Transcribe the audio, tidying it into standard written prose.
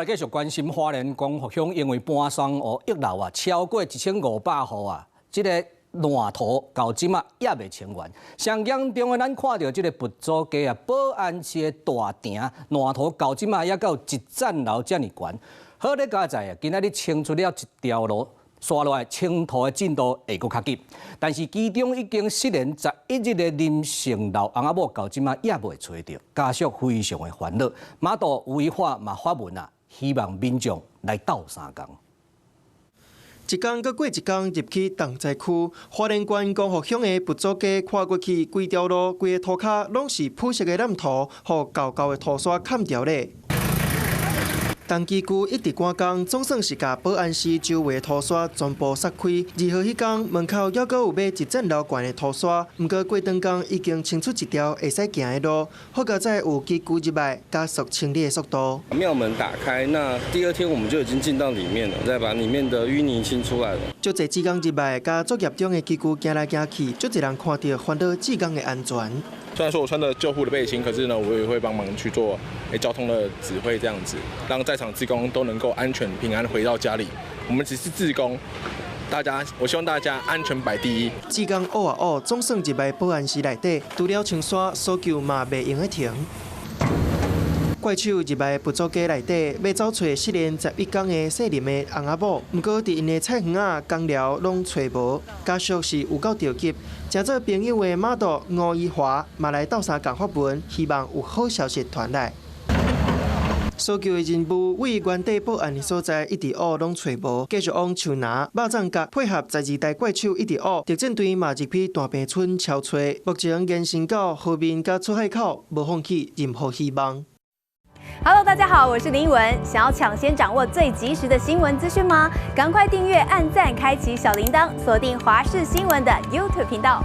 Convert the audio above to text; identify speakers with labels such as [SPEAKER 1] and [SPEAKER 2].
[SPEAKER 1] 继续关心花莲光复乡，因为搬山河溢流啊，超过1500户啊，这个烂土到即啊也未清完。上严重的，咱看到这个佛祖街啊，保安市的大埕烂土到即啊，也到一层楼这么悬。好在佳在啊，今仔日清出了一条路。 刷落来清土的进度会阁较急，但是其中已经失联11日的林姓老翁仔某到即仔也未找到，家属非常的烦恼。马道违法嘛发文啊，希望民众来斗相共。
[SPEAKER 2] 一天搁过一天，入去重灾区，花莲县光复乡的佛祖街看过去，规条路、规个涂骹拢是铺设的烂土，互厚厚的土沙砍掉咧。 东基区一直赶工，总算是甲保安市周围土沙全部拆开。2号迄天，门口还阁有买一层楼悬的土沙，不过过长工已经清出一条会使行的路，好在有机具入来加速清理的速度。
[SPEAKER 3] 庙门打开，那第2天我们就已经进到里面了，再把里面的淤泥清出来了。
[SPEAKER 2] 足侪志工入来，甲作业中的机具行来行去，足侪人看到烦恼志工的安全。
[SPEAKER 4] 虽然说我穿的救护的背心，可是呢，我也会帮忙去做交通的指挥，这样子让在场志工都能够安全平安回到家里。我们只是志工，我希望大家安全摆第一。
[SPEAKER 2] 志工学啊学，总算入来保安室内底，除了清沙，搜救嘛袂用得停。 怪手入来佛祖街内底，要找找失联11天的姓林的翁仔某，不过伫因的菜园啊、工寮拢找无，家属是有够着急。诚做朋友的马道吴依华嘛来斗相共发文，希望有好消息传来。搜救的任务为原地保安的所在一直学拢找无，继续往树林、肉粽角配合12台怪手一直学，特战队嘛入去大坪村敲找，目前延伸到河面甲出海口，无放弃任何希望。
[SPEAKER 5] Hello， 大家好，我是林依文。想要抢先掌握最及时的新闻资讯吗？赶快订阅、按赞、开启小铃铛，锁定华视新闻的 YouTube 频道。